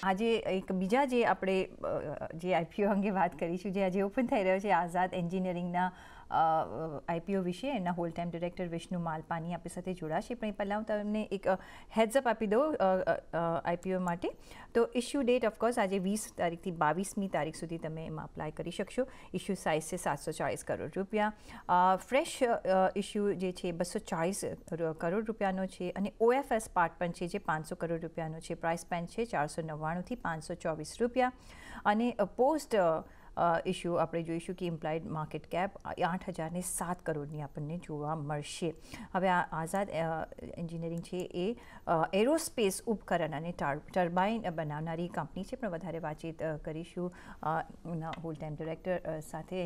આજે એક બીજા જે આપણે જે આઈપીઓ અંગે વાત કરીશું, જે આજે ઓપન થઈ રહ્યો છે આઝાદ એન્જિનિયરિંગના આઈપીઓ વિશે. એના હોલ ટાઈમ ડિરેક્ટર વિષ્ણુ માલપાની આપણી સાથે જોડાશે. પણ એ પહેલાં હું તમને એક હેડ્સઅપ આપી દઉં આઈપીઓ માટે. તો ઇસ્યુ ડેટ ઓફકોર્સ આજે 20 તારીખથી 22મી તારીખ સુધી તમે એમાં અપ્લાય કરી શકશો. ઇસ્યુ સાઇઝ છે 740 કરોડ રૂપિયા. ફ્રેશ ઇસ્યુ જે છે 240 કરોડ રૂપિયાનો છે. અને ઓએફએસ પાર્ટ પણ છે જે 500 કરોડ રૂપિયાનો છે. પ્રાઇસ પેન છે 499થી 524 રૂપિયા. અને પોસ્ટ ઇસ્યુ આપણે જોઈશું કે ઇમ્પ્લાઇડ માર્કેટ કેપ 8,007 કરોડની આપણને જોવા મળશે. હવે આ આઝાદ એન્જિનિયરિંગ છે એ એરોસ્પેસ ઉપકરણ અને ટર્બાઇન બનાવનારી કંપની છે. પણ વધારે વાતચીત કરીશું હોલ ટાइम डायरेक्टर સાથે.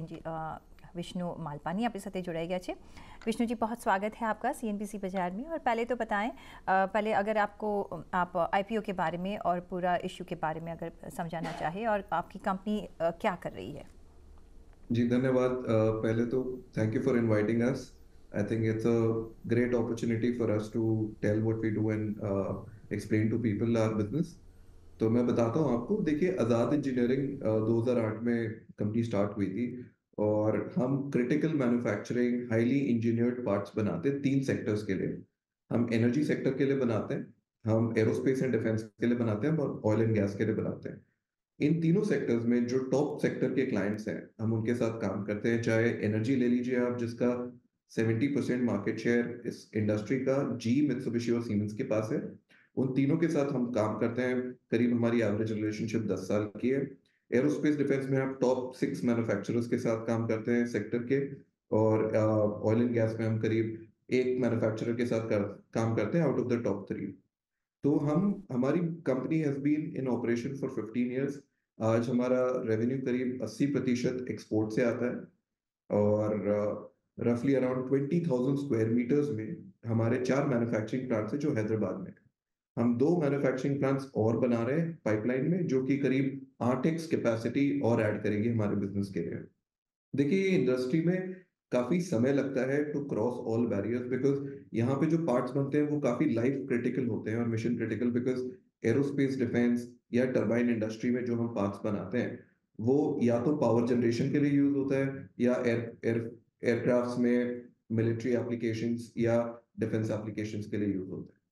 विष्णु मालपानी आपके साथ जुड़ाई गया है. विष्णु जी, बहुत स्वागत है आपका सीएनबीसी बाजार में. और पहले तो बताएं, पहले अगर आप आईपीओ के बारे में और पूरा इश्यू के बारे में अगर समझाना चाहे और आपकी कंपनी क्या कर रही है. जी धन्यवाद. पहले तो thank you for inviting us. I think it's a great opportunity for us to tell what we do and explain to people our business. तो मैं बताता हूँ आपको. देखिए, आज़ाद इंजीनियरिंग 2008 में कंपनी स्टार्ट हुई थी और हम critical manufacturing highly engineered parts बनाते हैं 3 सेक्टर्स के लिए. हम एनर्जी सेक्टर के लिए बनाते हैं, हम एरोस्पेस एंड डिफेंस के लिए बनाते हैं और ऑयल एंड गैस के लिए बनाते हैं. इन तीनों सेक्टर्स में जो टॉप सेक्टर के क्लाइंट्स हैं, हम उनके साथ काम करते हैं. चाहे एनर्जी ले लीजिए आप, जिसका 70% मार्केट शेयर इस इंडस्ट्री का जी, मित्सुबिशी और सीमेंस के पास है. उन तीनों के साथ हम काम करते हैं. करीब हमारी एवरेज रिलेशनशिप 10 साल की है. एरोस्पेस डिफेंस में हम टॉप 6 मैन्युफैक्चरर्स के साथ काम करते हैं सेक्टर के. और ऑयल एंड गैस में हम करीब एक मैन्युफैक्चरर के साथ काम करते हैं आउट ऑफ द टॉप 3. तो हमारी company has been in operation for 15 years. आज हमारा रेवेन्यू करीब 80% एक्सपोर्ट से आता है और रफली अराउंड 20,000 स्क्वायर मीटर्स में हमारे 4 मैन्युफैक्चरिंग प्लांट्स हैं जो हैदराबाद में. हम 2 मैन्युफैक्चरिंग प्लांट्स और बना रहे हैं पाइपलाइन में, जो कि करीब 8x कैपेसिटी और ऐड करेंगे हमारे बिजनेस के लिए. देखिए, इंडस्ट्री में काफी समय लगता है to cross all barriers, because यहाँ पे जो पार्ट्स बनते हैं वो काफी लाइफ क्रिटिकल होते हैं और mission critical. Because aerospace defence या टरबाइन इंडस्ट्री में जो हम पार्ट्स बनाते हैं वो या तो पावर जनरेशन के लिए यूज होता है या एयरक्राफ्ट्स में मिलिट्री एप्लीकेशंस या डिफेंस एप्लीकेशंस के लिए यूज होता है.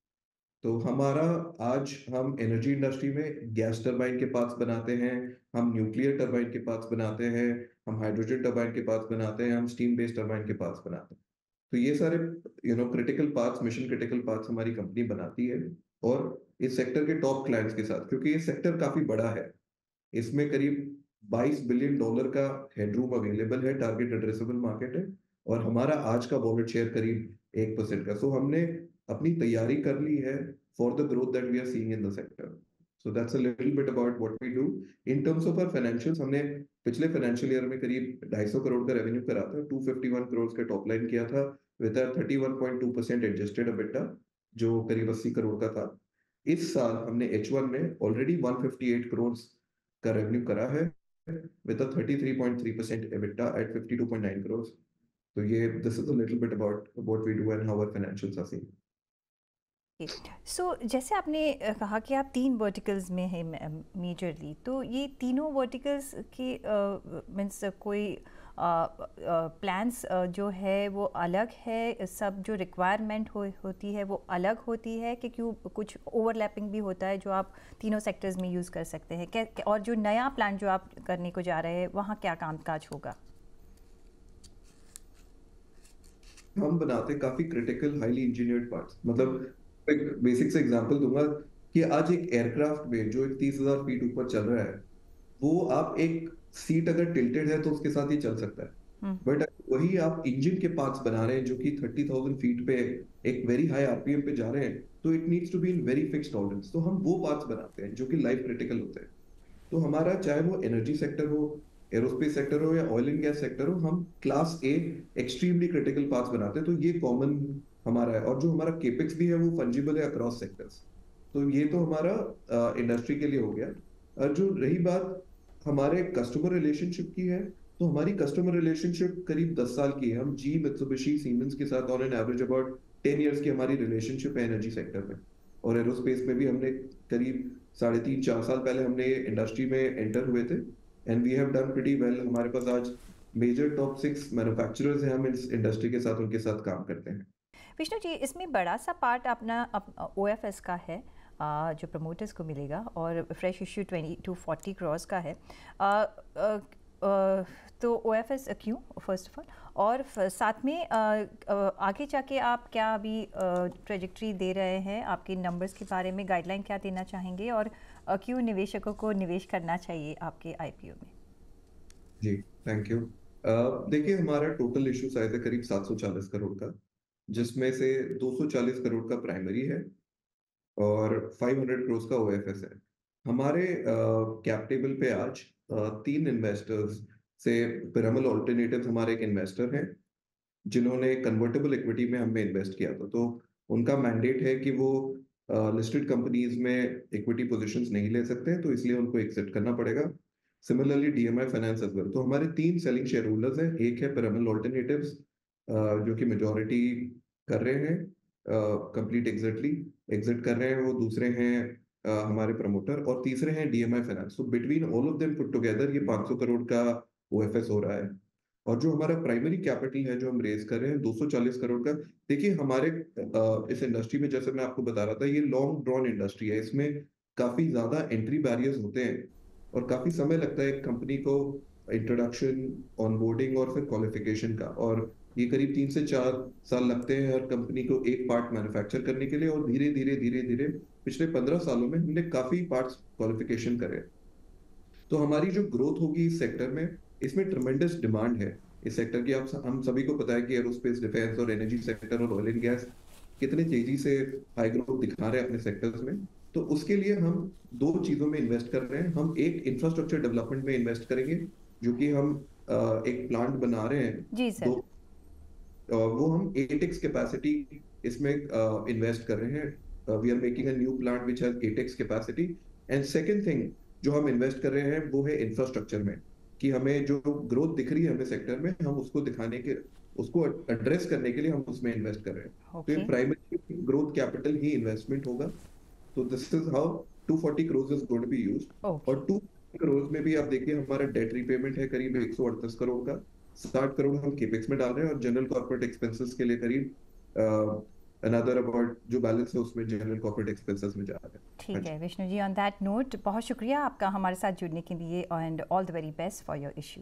तो हमारा आज हम एनर्जी इंडस्ट्री में गैस टरबाइन के पार्ट्स बनाते हैं, हम न्यूक्लियर टरबाइन के पार्ट्स बनाते हैं, हम हाइड्रोजन टरबाइन के पार्ट्स बनाते हैं, हम स्टीम बेस्ड टरबाइन के पार्ट्स बनाते हैं. तो ये सारे critical parts, mission critical parts हमारी कंपनी बनाती है. और इस सेक्टर के टॉप क्लाइंट्स के साथ, क्योंकि ये सेक्टर काफी बड़ा है, इसमें करीब $22 बिलियन का हेडरूम अवेलेबल है, टारगेट एड्रेसेबल मार्केट है. और हमारा आज का वॉलेट शेयर करीब 1% का. सो हमने अपनी तैयारी कर ली है for the growth that we are seeing in the sector. So that's a little bit about what we do. In terms of our financials, हमने पिछले फाइनेंशियल ईयर में करीब 250 करोड़ का रेवेन्यू करा था, 251 करोड़ का टॉप लाइन किया था विद अ 31.2% एडजस्टेड एबिटा, जो करीब 80 करोड़ का था. इस साल हमने H1 में ऑलरेडी 158 करोड़ का रेवेन्यू करा है with a 33.3% EBITDA at 52.9 crores. So yeah, this is a little bit about what we do and how our financials are seen. सो जैसे आपने कहा कि आप 3 वर्टिकल्स में हैं मेजरली, तो ये तीनों वर्टिकल्स के मीन्स कोई प्लान्स जो है वो अलग है, सब जो रिक्वायरमेंट होती है वो अलग होती है कि क्यों कुछ ओवरलैपिंग भी होता है जो आप तीनों सेक्टर्स में यूज़ कर सकते हैं? और जो नया प्लान जो आप करने को जा रहे हैं वहाँ क्या कामकाज होगा? हम बनाते काफी क्रिटिकल हाईली इंजीनियर्ड पार्ट्स. मतलब एक बेसिक से एग्जांपल दूंगा कि आज एक एयरक्राफ्ट में जो 30,000 फीट ऊपर चल रहा है, वो आप एक सीट अगर टिल्टेड है तो उसके साथ ही चल सकता है. बट वही आप इंजन के पार्ट्स बना रहे हैं जो कि 30,000 फीट पे एक वेरी हाई आरपीएम पे जा रहे हैं, तो it needs to be in very fixed tolerance. तो हम वो पार्ट्स बनाते हैं जो कि लाइफ क्रिटिकल होते हैं. तो हमारा चाहे वो एनर्जी सेक्टर हो, एरोस्पेस सेक्टर हो या ऑयल एंड गैस सेक्टर हो, हम क्लास ए एक्सट्रीमली क्रिटिकल पार्ट्स बनाते हैं. तो ये कॉमन हमारा है. और जो हमारा केपेक्स भी है वो फंजिबल है अक्रॉस सेक्टर्स. तो ये तो हमारा इंडस्ट्री के लिए हो गया. और जो रही बात हमारे कस्टमर रिलेशनशिप की है, तो हमारी कस्टमर रिलेशनशिप करीब 10 साल की है. हम जी, मित्सुबिशी, सीमेंस के साथ on an average about 10 years की हमारी रिलेशनशिप है एनर्जी सेक्टर में. और एरोस्पेस में भी हमने करीब 3.5-4 साल पहले हमने इंडस्ट्री में एंटर हुए थे, and we have done pretty well. हमारे पास आज मेजर टॉप 6 मैन्युफैक्चरर्स हैं, हम इस इंडस्ट्री के साथ उनके साथ काम करते हैं। विष्णु जी, इसमें बड़ा सा पार्ट अपना OFS का है, जो प्रमोटर्स को मिलेगा, और फ्रेश इश्यू 2240 क्रॉस का है। तो OFS क्यों, फर्स्ट ऑफ ऑल, और साथ में आगे जाके आप क्या अभी ट्रेजेक्ट्री दे रहे हैं, आपके नंबर्स के बारे में गाइडलाइन क्या देना चाहेंगे, और क्यों निवेशकों को निवेश करना चाहिए आपके IPO में? जी, थैंक यू। देखिए, हमारा टोटल इश्यू साइज है करीब 740 करोड़ का, जिसमें से 240 करोड़ का प्राइमरी है और 500 करोड़ का ओएफएस है। हमारे कैप टेबल पे आज 3 इन्वेस्टर्स से पिरामल अल्टरनेटिव्स हमारे एक इन्वेस्टर हैं, जिन्होंने कन्वर्टेबल इक्विटी में हमें इन्वेस्ट किया था। तो उनका मैंडेट है कि वो लिस्टेड कंपनीज में इक्विटी पोजीशंस नहीं ले सकते, तो इसलिए उनको एग्जिट करना पड़ेगा। Similarly DMI finance as well. तो हमारे 3 सेलिंग शेयर होल्डर्स हैं। एक है पिरामल अल्टरनेटिव्स, जो कि मेजॉरिटी कर रहे हैं, कंप्लीट एग्जिट कर रहे हैं वो। दूसरे हैं हमारे प्रमोटर, और तीसरे हैं डीएमआई फाइनेंस। तो between all of them put together ये 500 करोड़ का ओएफएस हो रहा है। और जो हमारा प्राइमरी कैपिटल है जो हम रेज कर रहे हैं 240 करोड़ का। देखिए, हमारे इस इंडस्ट्री में, जैसे मैं आपको बता रहा था, ये लॉन्ग ड्रॉन इंडस्ट्री है। इसमें काफी ज्यादा एंट्री बैरियर्स होते हैं और काफी समय लगता है कंपनी को इंट्रोडक्शन, ऑनबोर्डिंग और फिर क्वालिफिकेशन का। और ये करीब 3 से 4 साल लगते हैं हर कंपनी को एक पार्ट मैन्युफैक्चर करने के लिए। और धीरे धीरे धीरे धीरे पिछले 15 सालों में हमने काफी पार्ट्स क्वालिफिकेशन करे। तो हमारी जो ग्रोथ होगी इस सेक्टर में, इसमें ट्रमेंडस डिमांड है इस सेक्टर की। आप हम सभी को पता है कि एरोस्पेस, डिफेंस और एनर्जी सेक्टर और ऑयल एंड गैस कितने तेजी से हाई ग्रोथ दिखा रहे हैं अपने सेक्टर्स में। तो उसके लिए हम 2 चीजों में इन्वेस्ट कर रहे हैं। हम एक इंफ्रास्ट्रक्चर डेवलपमेंट में इन्वेस्ट करेंगे, जो कि हम एक प्लांट बना रहे हैं। जी सर। वो हम 8x कैपेसिटी इसमें इन्वेस्ट कर रहे हैं। We are making a new plant which has 8x capacity. And second thing जो हम इन्वेस्ट कर रहे हैं वो है इंफ्रास्ट्रक्चर में, कि हमें जो ग्रोथ दिख रही है हमें सेक्टर में, हम उसको एड्रेस करने के लिए हम उसमें इन्वेस्ट कर रहे हैं। तो ये ओके। प्राइमरी ग्रोथ कैपिटल ही इन्वेस्टमेंट होगा। तो this is how 240 crore is going to be used. Okay. और 2 करोड़ में भी आप देखिए हमारा डेट रीपेमेंट है करीब 138 करोड़ का। 60 करोड़ हम केपेक्स में डाल रहे हैं, और जनरल कॉर्पोरेट एक्सपेंसेस के लिए करीब अनदर अबाउट जो बैलेंस है उसमें जनरल कॉर्पोरेट एक्सपेंसेस में जा रहा है। हाँ ठीक जी। है Vishnu ji, on that note बहुत शुक्रिया आपका हमारे साथ जुड़ने के लिए, and all the very best for your issue.